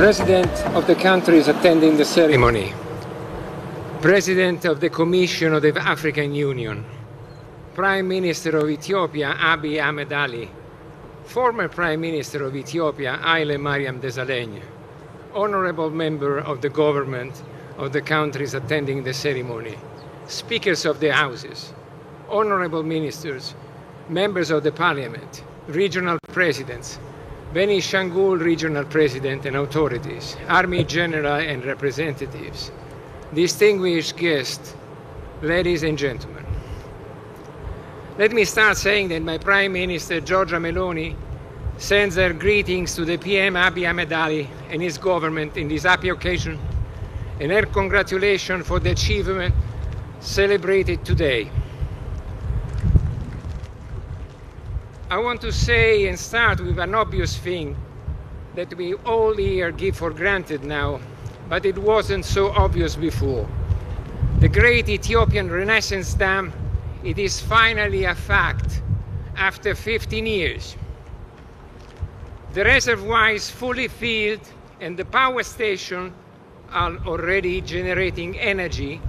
President of the country is attending the ceremony. President of the Commission of the African Union. Prime Minister of Ethiopia, Abiy Ahmed Ali. Former Prime Minister of Ethiopia, Haile Mariam Desalegn. Honorable member of the government of the countries attending the ceremony. Speakers of the houses. Honorable ministers. Members of the parliament. Regional presidents. Beni Shangul regional president and authorities. Army general and representatives. Distinguished guests, ladies and gentlemen. Let me start saying that my Prime Minister, Giorgia Meloni, sends her greetings to the PM Abiy Ahmed Ali and his government in this happy occasion, and her congratulations for the achievement celebrated today. I want to say and start with an obvious thing that we all here give for granted now, but it wasn't so obvious before. The great Ethiopian Renaissance Dam, it is finally a fact after 15 years. The reservoir is fully filled and the power station are already generating energy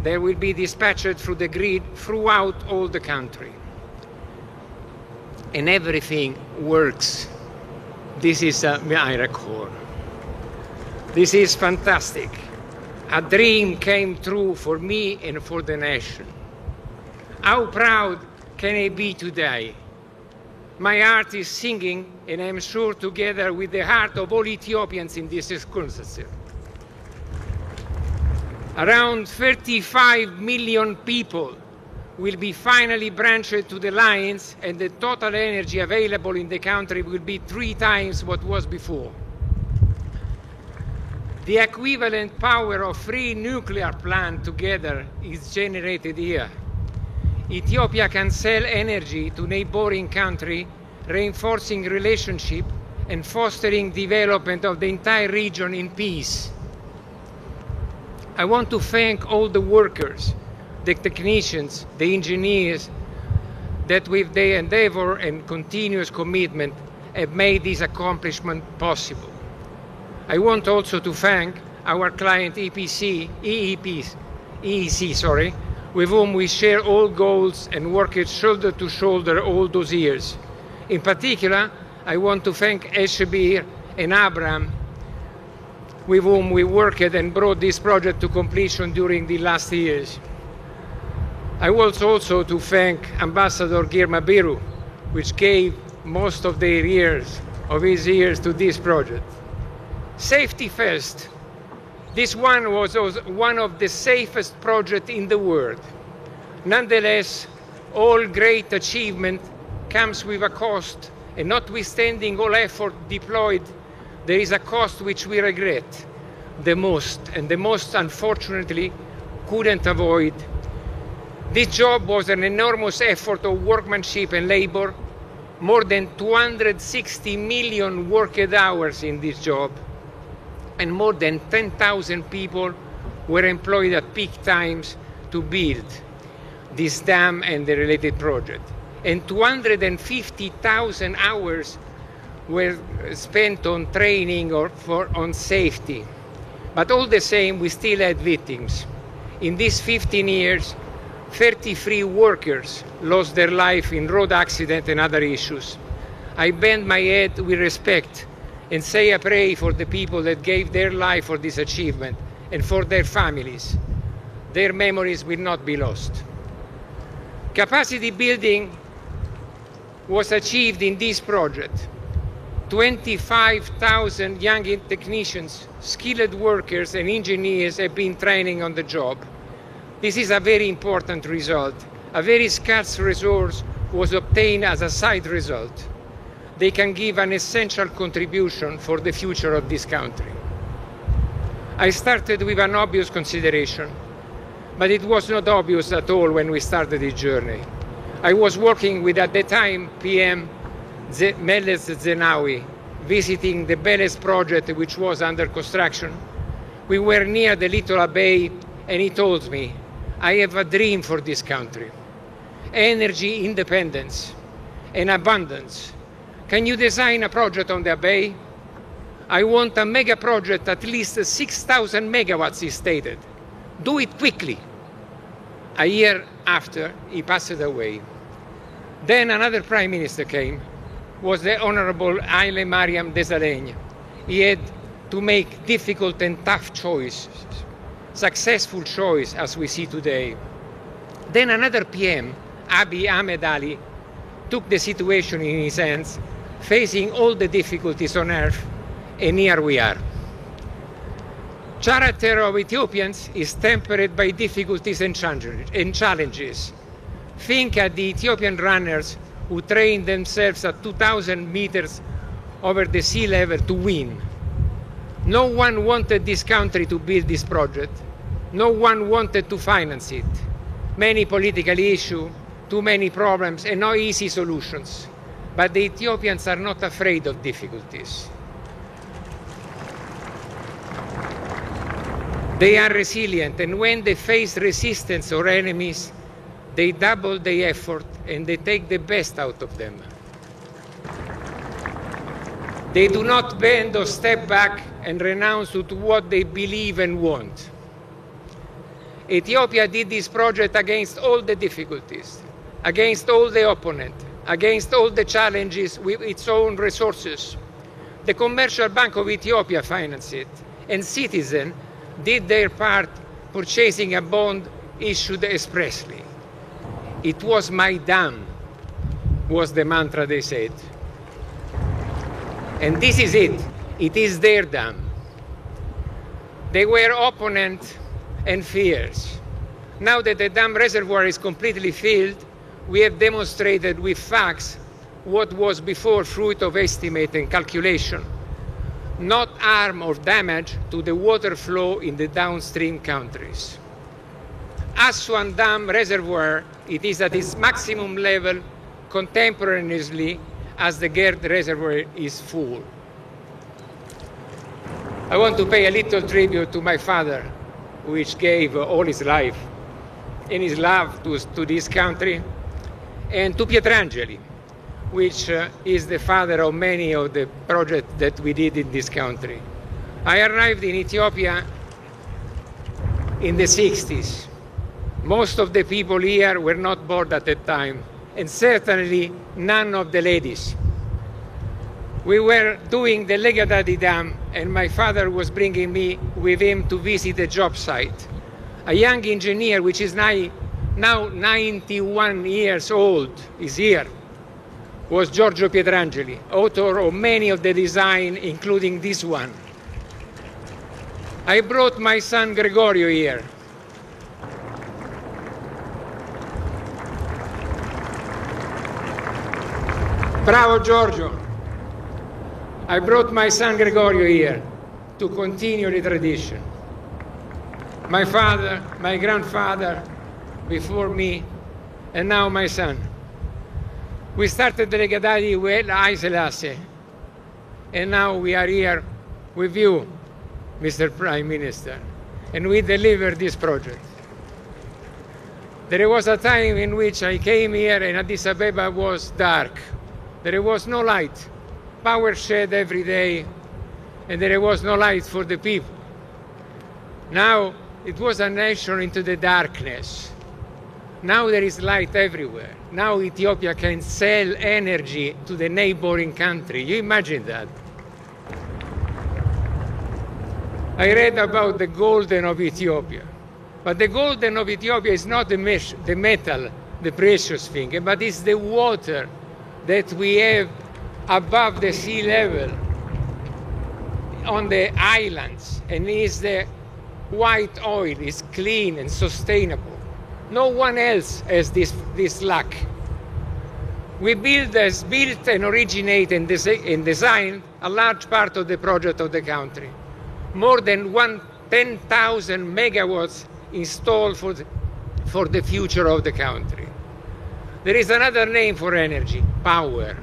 that will be dispatched through the grid throughout all the country. And everything works. This is a miracle. This is fantastic. A dream came true for me and for the nation. How proud can I be today? My heart is singing, and I'm sure together with the heart of all Ethiopians in this circumstance. Around 35 million people will be finally branched to the lines, and the total energy available in the country will be 3 times what was before. The equivalent power of 3 nuclear plants together is generated here. Ethiopia can sell energy to neighboring countries, reinforcing relationship and fostering development of the entire region in peace. I want to thank all the workers, the technicians, the engineers that with their endeavor and continuous commitment have made this accomplishment possible. I want also to thank our client EEC, with whom we share all goals and worked shoulder to shoulder all those years. In particular, I want to thank Eshabir and Abraham, with whom we worked and brought this project to completion during the last years. I want also to thank Ambassador Girma Biru, which gave most of his years to this project. Safety first. This one was one of the safest projects in the world. Nonetheless, all great achievement comes with a cost, and notwithstanding all effort deployed, there is a cost which we regret the most, and the most unfortunately couldn't avoid. This job was an enormous effort of workmanship and labor, more than 260 million worked hours in this job, and more than 10,000 people were employed at peak times to build this dam and the related project. And 250,000 hours were spent on training or on safety. But all the same, we still had victims. In these 15 years, 33 workers lost their life in road accidents and other issues. I bend my head with respect and say a prayer for the people that gave their life for this achievement and for their families. Their memories will not be lost. Capacity building was achieved in this project. 25,000 young technicians, skilled workers and engineers have been training on the job. This is a very important result. A very scarce resource was obtained as a side result. They can give an essential contribution for the future of this country. I started with an obvious consideration, but it was not obvious at all when we started this journey. I was working with, at the time, PM Meles Zenawi, visiting the Beles project which was under construction. We were near the Little Abbey and he told me, I have a dream for this country. Energy independence and abundance. Can you design a project on the Abbey? I want a mega project, at least 6,000 megawatts is stated. Do it quickly. A year after, he passed away. Then another prime minister came, was the Honorable Haile Mariam Desalegn. He had to make difficult and tough choices, successful choice as we see today. Then another PM, Abiy Ahmed Ali, took the situation in his hands, facing all the difficulties on earth, and here we are. Character of Ethiopians is tempered by difficulties and challenges. Think at the Ethiopian runners who trained themselves at 2,000 meters over the sea level to win. No one wanted this country to build this project. No one wanted to finance it. Many political issues, too many problems, and no easy solutions. But the Ethiopians are not afraid of difficulties. They are resilient, and when they face resistance or enemies, they double the effort and they take the best out of them. They do not bend or step back and renounce to what they believe and want. Ethiopia did this project against all the difficulties, against all the opponents, against all the challenges with its own resources. The Commercial Bank of Ethiopia financed it, and citizens did their part, purchasing a bond issued expressly. It was my dam, was the mantra they said. And this is it. It is their dam. They were opponents and fears. Now that the dam reservoir is completely filled, we have demonstrated with facts what was before fruit of estimate and calculation, not harm or damage to the water flow in the downstream countries. Aswan Dam Reservoir, it is at its maximum level contemporaneously as the Gerd Reservoir is full. I want to pay a little tribute to my father, which gave all his life and his love to this country, and to Pietrangeli, which is the father of many of the projects that we did in this country. I arrived in Ethiopia in the 60s. Most of the people here were not born at that time, and certainly none of the ladies. We were doing the Legadadi Dam, and my father was bringing me with him to visit the job site. A young engineer, which is now 91 years old, is here, was Giorgio Pietrangeli, author of many of the design, including this one. I brought my son Gregorio here. Bravo, Giorgio. I brought my son Gregorio here to continue the tradition. My father, my grandfather before me, and now my son. We started the Legadadi with Haile Selassie, and now we are here with you, Mr. Prime Minister, and we delivered this project. There was a time in which I came here and Addis Ababa was dark. There was no light, power shed every day, and there was no light for the people. Now it was a nation into the darkness. Now there is light everywhere. Now Ethiopia can sell energy to the neighboring country. You imagine that? I read about the golden of Ethiopia. But the golden of Ethiopia is not the metal, the precious thing, but it's the water that we have above the sea level on the islands, and is the white oil, is clean and sustainable. No one else has this luck. We built and originate and design a large part of the project of the country. More than 10,000 megawatts installed for the future of the country. There is another name for energy, power.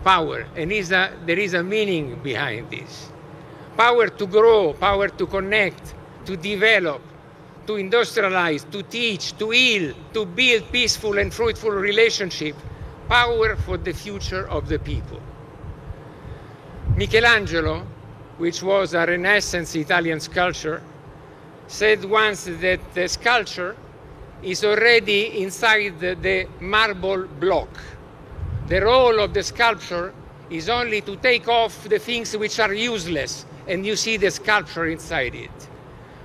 Power, and there is a meaning behind this. Power to grow, power to connect, to develop, to industrialize, to teach, to heal, to build peaceful and fruitful relationships. Power for the future of the people. Michelangelo, which was a Renaissance Italian sculptor, said once that the sculpture is already inside the marble block. The role of the sculpture is only to take off the things which are useless, and you see the sculpture inside it.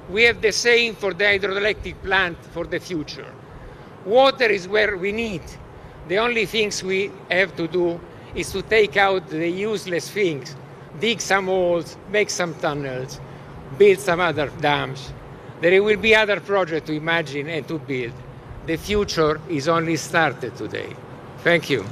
We have the same for the hydroelectric plant for the future. Water is where we need. The only things we have to do is to take out the useless things, dig some holes, make some tunnels, build some other dams. There will be other projects to imagine and to build. The future is only started today. Thank you.